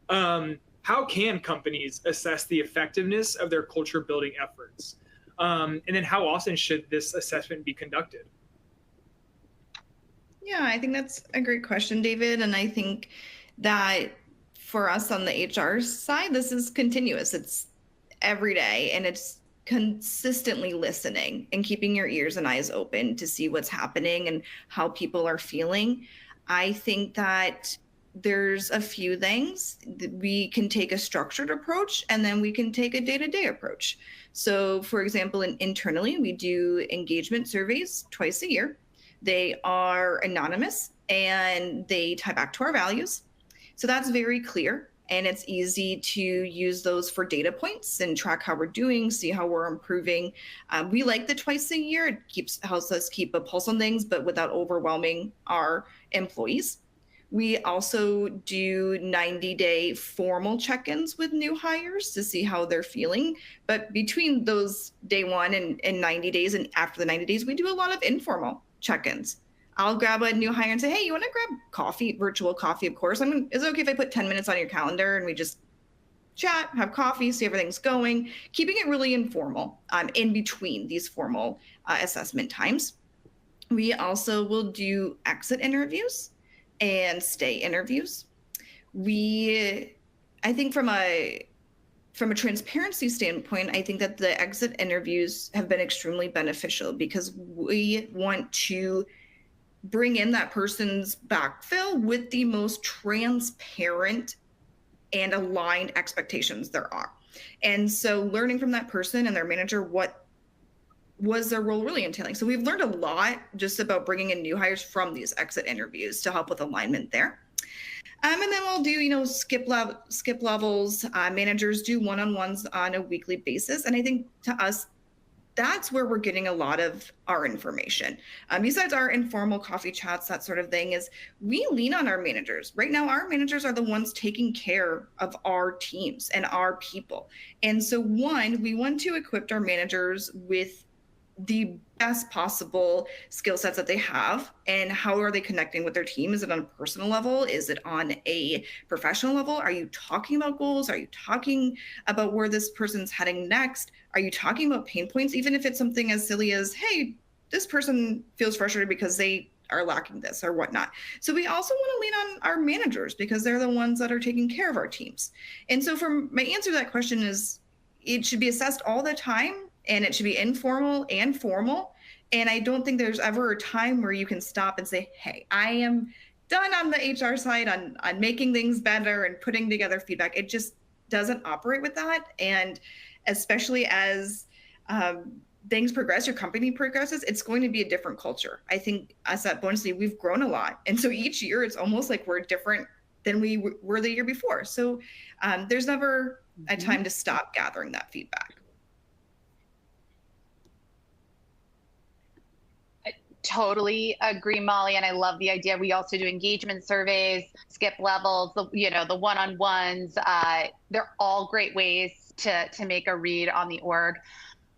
How can companies assess the effectiveness of their culture building efforts? And then how often should this assessment be conducted? Yeah, I think that's a great question, David. And I think that for us on the HR side, this is continuous. It's every day, and it's consistently listening and keeping your ears and eyes open to see what's happening and how people are feeling. I think that there's a few things that we can take a structured approach, and then we can take a day-to-day approach. So for example, internally, we do engagement surveys twice a year. They are anonymous and they tie back to our values. So that's very clear. And it's easy to use those for data points and track how we're doing, see how we're improving. We like the twice a year. It helps us keep a pulse on things, but without overwhelming our employees. We also do 90-day formal check-ins with new hires to see how they're feeling. But between those day one and 90 days and after the 90 days, we do a lot of informal check-ins. I'll grab a new hire and say, hey, you want to grab coffee, virtual coffee, of course. Is it okay if I put 10 minutes on your calendar and we just chat, have coffee, see everything's going, keeping it really informal in between these formal assessment times. We also will do exit interviews and stay interviews. I think from a transparency standpoint, I think that the exit interviews have been extremely beneficial because we want to bring in that person's backfill with the most transparent and aligned expectations there are. And so learning from that person and their manager, what was their role really entailing? So we've learned a lot just about bringing in new hires from these exit interviews to help with alignment there. And then we'll do, skip levels. Managers do one-on-ones on a weekly basis. And I think to us, that's where we're getting a lot of our information. Besides our informal coffee chats, that sort of thing, is we lean on our managers. Right now, our managers are the ones taking care of our teams and our people. And so we want to equip our managers with the best possible skill sets that they have. And how are they connecting with their team? Is it on a personal level? Is it on a professional level? Are you talking about goals? Are you talking about where this person's heading next? Are you talking about pain points? Even if it's something as silly as, hey, this person feels frustrated because they are lacking this or whatnot. So we also want to lean on our managers because they're the ones that are taking care of our teams. And so for my answer to that question is it should be assessed all the time, and it should be informal and formal. And I don't think there's ever a time where you can stop and say, hey, I am done on the HR side on making things better and putting together feedback. It just doesn't operate with that. And especially as things progress, your company progresses, it's going to be a different culture. I think us at Bonusly, we've grown a lot. And so each year it's almost like we're different than we were the year before. So there's never a time to stop gathering that feedback. I totally agree, Molly. And I love the idea. We also do engagement surveys, skip levels, the one-on-ones. They're all great ways to make a read on the org.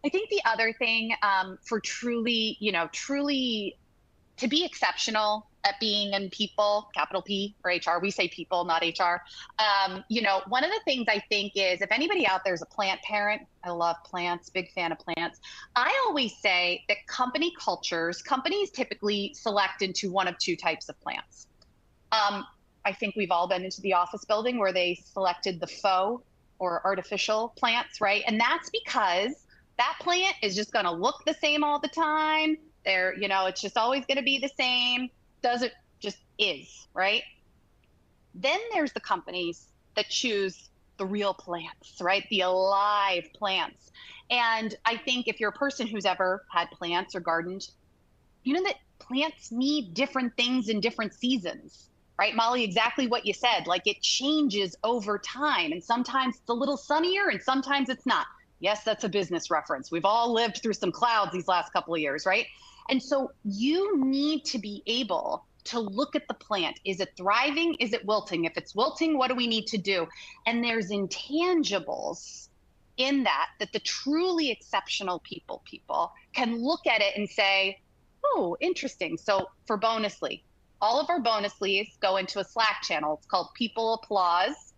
I think the other thing for truly to be exceptional at being in people, capital P or HR, we say people, not HR. One of the things I think is if anybody out there is a plant parent, I love plants, big fan of plants. I always say that companies typically select into one of two types of plants. I think we've all been into the office building where they selected the faux or artificial plants, right? And that's because that plant is just going to look the same all the time. It's just always going to be the same. Just is, right? Then there's the companies that choose the real plants, right? The alive plants. And I think if you're a person who's ever had plants or gardened, you know that plants need different things in different seasons, right? Molly, exactly what you said. Like it changes over time. And sometimes it's a little sunnier and sometimes it's not. Yes, that's a business reference. We've all lived through some clouds these last couple of years, right? And so you need to be able to look at the plant. Is it thriving? Is it wilting? If it's wilting, what do we need to do? And there's intangibles in that the truly exceptional people can look at it and say, oh, interesting. So for Bonusly, all of our Bonuslies go into a Slack channel. It's called People Applause.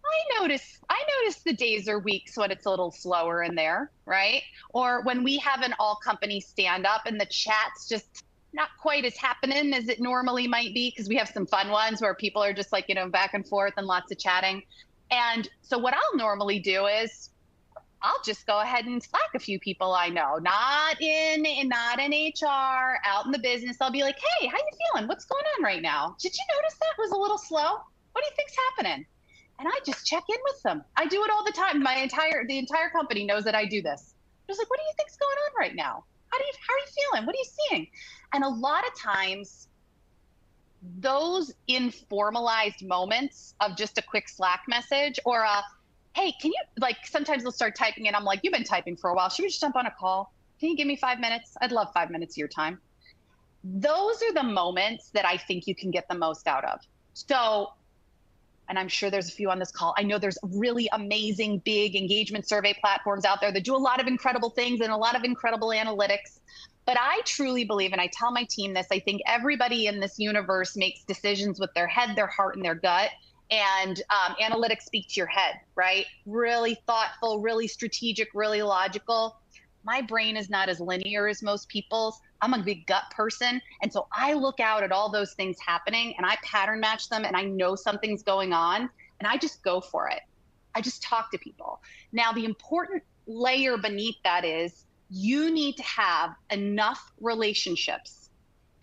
I notice the days or weeks when it's a little slower in there, right? Or when we have an all company stand up and the chat's just not quite as happening as it normally might be, because we have some fun ones where people are just like, back and forth and lots of chatting. And so what I'll normally do is I'll just go ahead and Slack a few people I know, not in HR, out in the business. I'll be like, hey, how you feeling? What's going on right now? Did you notice that was a little slow? What do you think's happening? And I just check in with them. I do it all the time. The entire company knows that I do this. Just like, what do you think's going on right now? How are you feeling? What are you seeing? And a lot of times, those informalized moments of just a quick Slack message or hey, can you, sometimes they'll start typing and I'm like, you've been typing for a while. Should we just jump on a call? Can you give me 5 minutes? I'd love 5 minutes of your time. Those are the moments that I think you can get the most out of. So, and I'm sure there's a few on this call. I know there's really amazing big engagement survey platforms out there that do a lot of incredible things and a lot of incredible analytics. But I truly believe, and I tell my team this, I think everybody in this universe makes decisions with their head, their heart, and their gut. And analytics speak to your head, right? Really thoughtful, really strategic, really logical. My brain is not as linear as most people's. I'm a big gut person. And so I look out at all those things happening and I pattern match them and I know something's going on and I just go for it. I just talk to people. Now, the important layer beneath that is you need to have enough relationships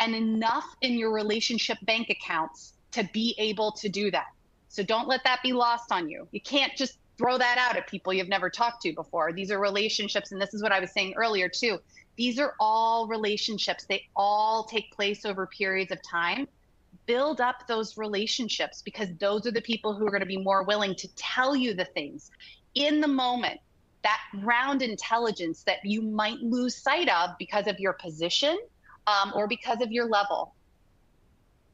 and enough in your relationship bank accounts to be able to do that. So don't let that be lost on you. You can't just throw that out at people you've never talked to before. These are relationships. And this is what I was saying earlier too. These are all relationships. They all take place over periods of time. Build up those relationships because those are the people who are going to be more willing to tell you the things in the moment, that ground intelligence that you might lose sight of because of your position or because of your level.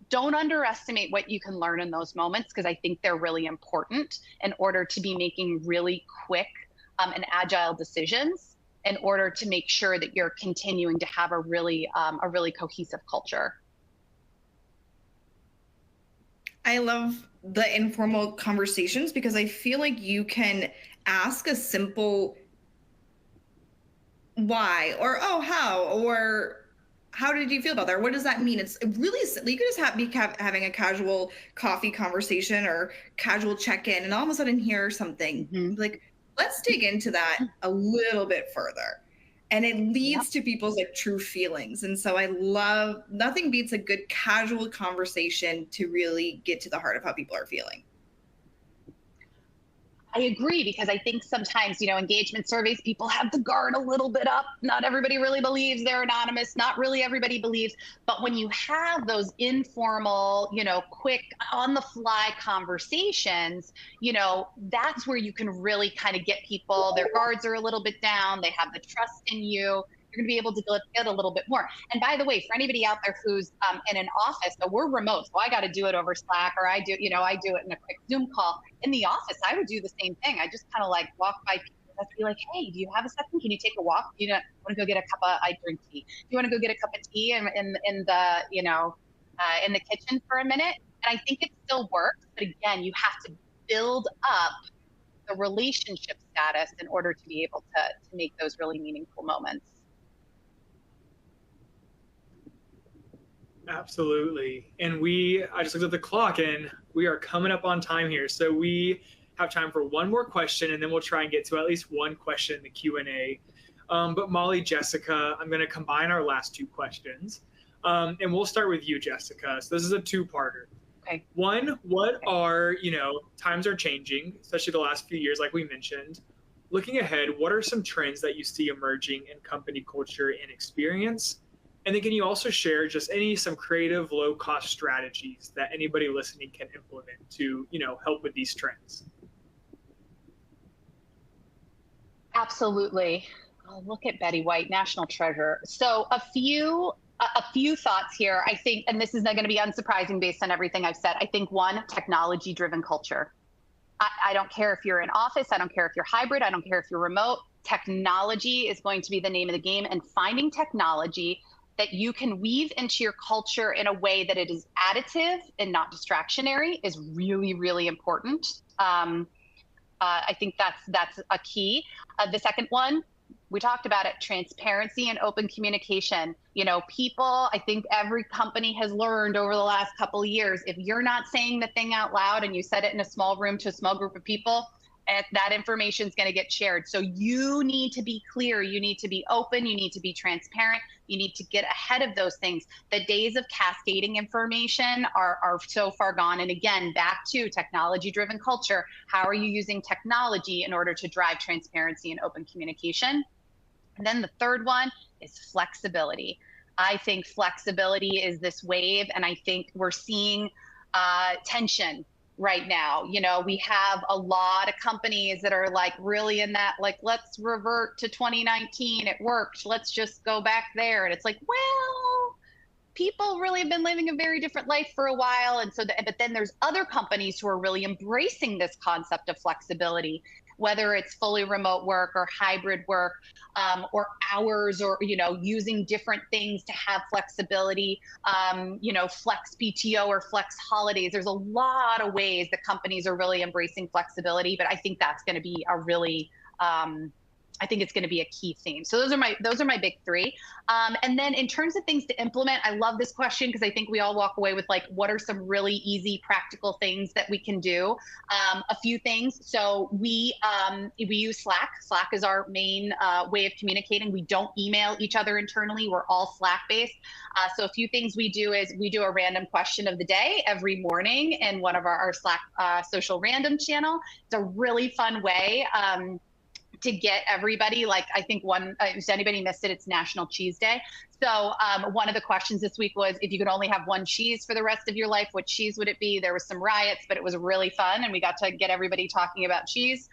Don't underestimate what you can learn in those moments because I think they're really important in order to be making really quick and agile decisions in order to make sure that you're continuing to have a really cohesive culture. I love the informal conversations because I feel like you can ask a simple why or oh how or how did you feel about that? What does that mean? It's really, you could just be having a casual coffee conversation or casual check-in, and all of a sudden hear something like, let's dig into that a little bit further. And it leads to people's like true feelings. And so I love, nothing beats a good casual conversation to really get to the heart of how people are feeling. I agree, because I think sometimes, engagement surveys, people have the guard a little bit up. Not everybody really believes they're anonymous. Not really everybody believes. But when you have those informal, quick, on the fly conversations, that's where you can really kind of get people, their guards are a little bit down. They have the trust in you. You're going to be able to get a little bit more. And by the way, for anybody out there who's in an office, so we're remote, so I got to do it over Slack, or I do it in a quick Zoom call. In the office, I would do the same thing. I just kind of like walk by people and be like, hey, do you have a second? Can you take a walk? Want to go get a cup of, I drink tea. Do you want to go get a cup of tea in the kitchen for a minute? And I think it still works. But again, you have to build up the relationship status in order to be able to make those really meaningful moments. Absolutely. And I just looked at the clock and we are coming up on time here. So we have time for one more question, and then we'll try and get to at least one question in the Q&A. But Molly, Jessica, I'm going to combine our last two questions. And we'll start with you, Jessica. So this is a two-parter. Okay. One, what are, times are changing, especially the last few years, like we mentioned. Looking ahead, what are some trends that you see emerging in company culture and experience? And then can you also share just some creative low-cost strategies that anybody listening can implement to, help with these trends? Absolutely. Oh, look at Betty White, national treasure. So a few thoughts here, I think, and this is not going to be unsurprising based on everything I've said. I think one, technology-driven culture. I don't care if you're in office. I don't care if you're hybrid. I don't care if you're remote. Technology is going to be the name of the game, and finding technology that you can weave into your culture in a way that it is additive and not distractionary is really, really important. I think that's a key. The second one, we talked about it, transparency and open communication. People, I think every company has learned over the last couple of years, if you're not saying the thing out loud and you said it in a small room to a small group of people, that information is going to get shared. So you need to be clear. You need to be open. You need to be transparent. You need to get ahead of those things. The days of cascading information are so far gone. And again, back to technology-driven culture. How are you using technology in order to drive transparency and open communication? And then the third one is flexibility. I think flexibility is this wave, and I think we're seeing tension right now. We have a lot of companies that are like really in that, like, let's revert to 2019. It worked. Let's just go back there. And it's like, well, people really have been living a very different life for a while. And so, but then there's other companies who are really embracing this concept of flexibility, whether it's fully remote work or hybrid work, or hours, or, using different things to have flexibility, flex PTO or flex holidays. There's a lot of ways that companies are really embracing flexibility, but I think that's going to be a really, I think it's going to be a key theme. So those are my big three. And then in terms of things to implement, I love this question because I think we all walk away with like, what are some really easy, practical things that we can do? A few things. So we use Slack. Slack is our main way of communicating. We don't email each other internally. We're all Slack based. So a few things we do is we do a random question of the day every morning in one of our Slack social random channel. It's a really fun way to get everybody, like, I think if anybody missed it, it's National Cheese Day. So one of the questions this week was, if you could only have one cheese for the rest of your life, what cheese would it be? There was some riots, but it was really fun, and we got to get everybody talking about cheese.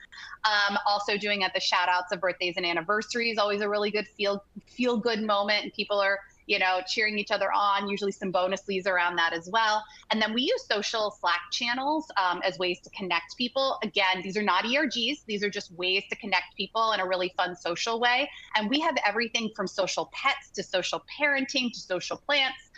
Also doing at the shout outs of birthdays and anniversaries, always a really good feel good moment, and people are cheering each other on, usually some bonus leads around that as well. And then we use social Slack channels as ways to connect people. Again, these are not ERGs. These are just ways to connect people in a really fun social way. And we have everything from social pets to social parenting to social plants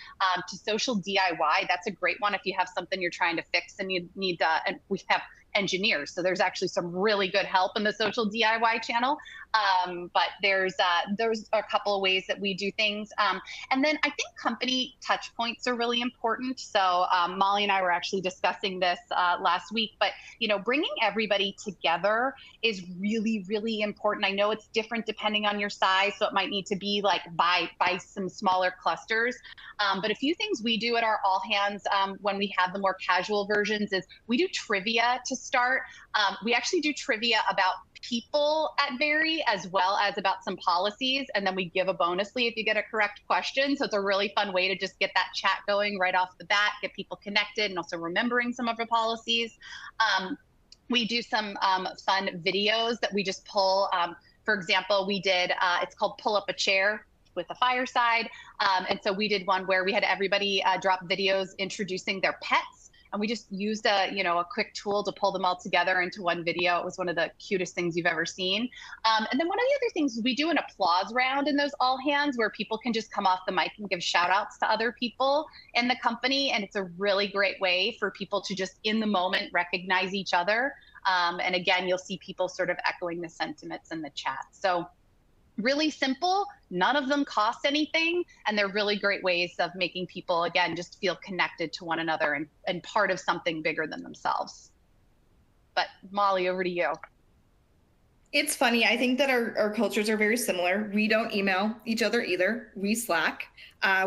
to social DIY. That's a great one if you have something you're trying to fix and you need and we have engineers. So there's actually some really good help in the social DIY channel. But there's a couple of ways that we do things. And then I think company touch points are really important. So Molly and I were actually discussing this last week, but bringing everybody together is really, really important. I know it's different depending on your size, so it might need to be like by some smaller clusters. But a few things we do at our all hands when we have the more casual versions is we do trivia to start. We actually do trivia about people at Very as well as about some policies, and then we give a bonusly if you get a correct question. So it's a really fun way to just get that chat going right off the bat, get people connected, and also remembering some of the policies. We do some fun videos that we just pull. For example, we did, it's called Pull Up a Chair with a fireside. And so we did one where we had everybody drop videos introducing their pets. And we just used a quick tool to pull them all together into one video. It was one of the cutest things you've ever seen. And then one of the other things is we do an applause round in those all hands where people can just come off the mic and give shout outs to other people in the company. And it's a really great way for people to just in the moment recognize each other. And again, you'll see people sort of echoing the sentiments in the chat. So really simple, none of them cost anything, and they're really great ways of making people, again, just feel connected to one another and part of something bigger than themselves. But Molly, over to you. It's funny. I think that our cultures are very similar. We don't email each other either. We Slack.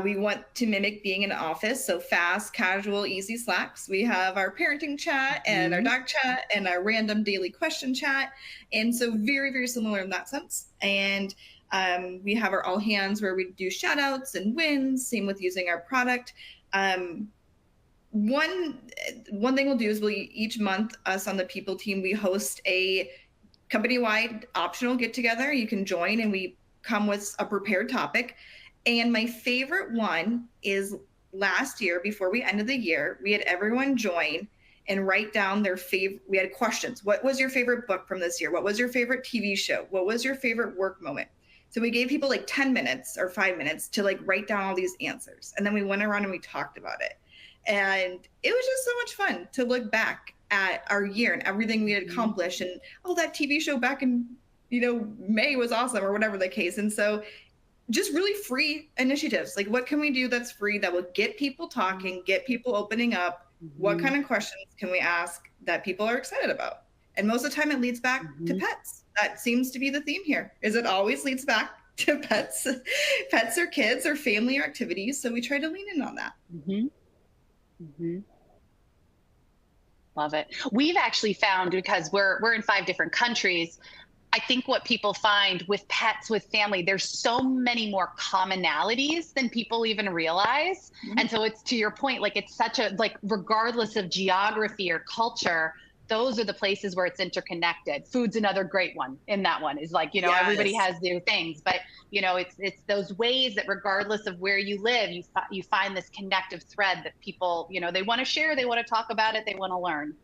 We want to mimic being in an office. So fast, casual, easy Slacks. We have our parenting chat and our dog chat and our random daily question chat. And so very, very similar in that sense. And we have our all hands where we do shout outs and wins. Same with using our product. One thing we'll do is each month, us on the people team, we host a company-wide optional get-together. You can join and we come with a prepared topic. And my favorite one is last year, before we ended the year, we had everyone join and write down their favorite, we had questions. What was your favorite book from this year? What was your favorite TV show? What was your favorite work moment? So we gave people like 10 minutes or 5 minutes to like write down all these answers. And then we went around and we talked about it. And it was just so much fun to look back at our year and everything we had accomplished, and that TV show back in May was awesome, or whatever the case. And so just really free initiatives, like what can we do that's free that will get people talking, get people opening up? What kind of questions can we ask that people are excited about? And most of the time it leads back to pets. That seems to be the theme here, is it always leads back to pets or kids or family or activities. So we try to lean in on that. Love it. We've actually found, because we're in 5 different countries, I think what people find with pets, with family, there's so many more commonalities than people even realize. And so it's, to your point, like it's such a, like, regardless of geography or culture, those are the places where it's interconnected. Food's another great one in that one, is like, everybody has their things, but it's those ways that regardless of where you live, you find this connective thread that people, they want to share, they want to talk about it, they want to learn.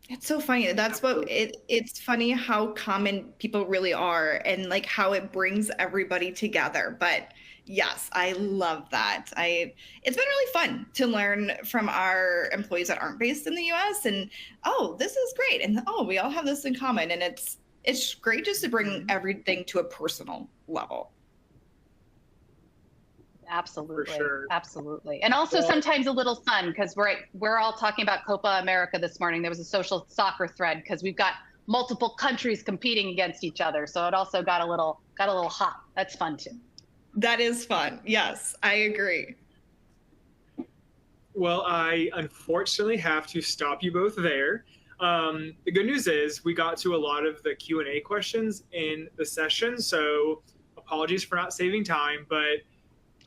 It's so funny. That's what it's funny how common people really are, and like how it brings everybody together. But yes, I love that. It's been really fun to learn from our employees that aren't based in the US, and this is great. And we all have this in common. And it's great just to bring everything to a personal level. Absolutely. For sure. Absolutely. And also sometimes a little fun, because we're all talking about Copa America this morning. There was a social soccer thread because we've got multiple countries competing against each other. So it also got a little hot. That's fun too. That is fun. Yes, I agree. Well, I unfortunately have to stop you both there. The good news is we got to a lot of the Q&A questions in the session, so apologies for not saving time, but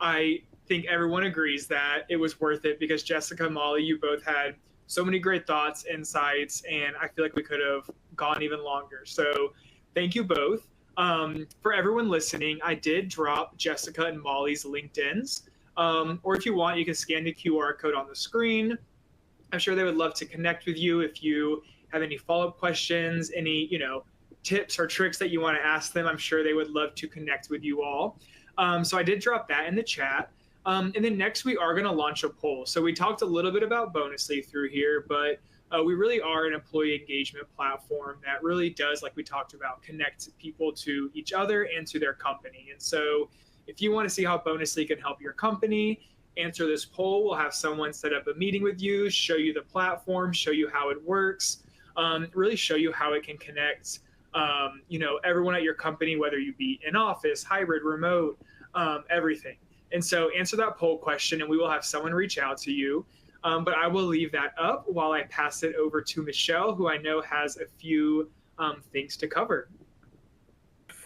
I think everyone agrees that it was worth it, because Jessica, Molly, you both had so many great thoughts, insights, and I feel like we could have gone even longer. So thank you both. For everyone listening, I did drop Jessica and Molly's LinkedIns. Or if you want, you can scan the QR code on the screen. I'm sure they would love to connect with you if you have any follow-up questions, any tips or tricks that you want to ask them. I'm sure they would love to connect with you all. So I did drop that in the chat. And then next, we are going to launch a poll. So we talked a little bit about Bonusly through here, but we really are an employee engagement platform that really does, like we talked about, connect people to each other and to their company. And so if you want to see how Bonusly can help your company, answer this poll. We'll have someone set up a meeting with you, show you the platform, show you how it works, really show you how it can connect everyone at your company, whether you be in office, hybrid, remote, everything. And so answer that poll question and we will have someone reach out to you. But I will leave that up while I pass it over to Michelle, who I know has a few things to cover.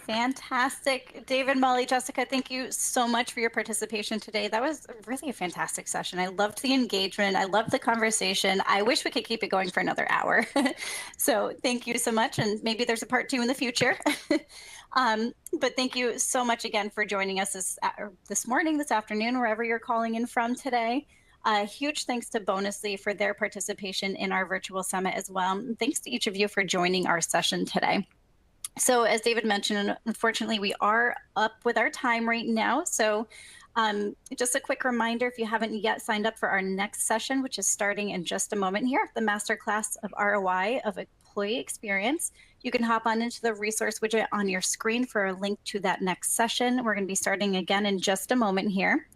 Fantastic. David, Molly, Jessica, thank you so much for your participation today. That was really a fantastic session. I loved the engagement. I loved the conversation. I wish we could keep it going for another hour. So thank you so much. And maybe there's a part 2 in the future. But thank you so much again for joining us this morning, this afternoon, wherever you're calling in from today. Huge thanks to Bonusly for their participation in our virtual summit as well. And thanks to each of you for joining our session today. So as David mentioned, unfortunately, we are up with our time right now. So just a quick reminder, if you haven't yet signed up for our next session, which is starting in just a moment here, the Masterclass of ROI of Employee Experience, you can hop on into the resource widget on your screen for a link to that next session. We're going to be starting again in just a moment here.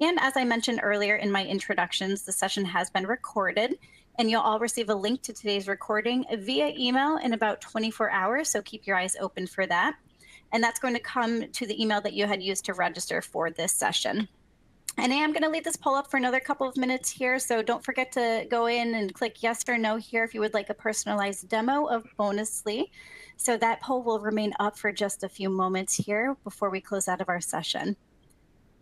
And as I mentioned earlier in my introductions, the session has been recorded. And you'll all receive a link to today's recording via email in about 24 hours, so keep your eyes open for that. And that's going to come to the email that you had used to register for this session. And I am going to leave this poll up for another couple of minutes here, so don't forget to go in and click yes or no here if you would like a personalized demo of Bonusly. So that poll will remain up for just a few moments here before we close out of our session.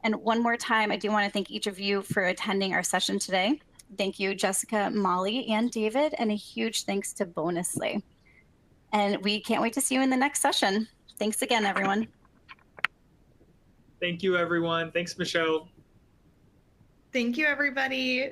And one more time, I do want to thank each of you for attending our session today. Thank you, Jessica, Molly, and David, and a huge thanks to Bonusly. And we can't wait to see you in the next session. Thanks again, everyone. Thank you, everyone. Thanks, Michelle. Thank you, everybody.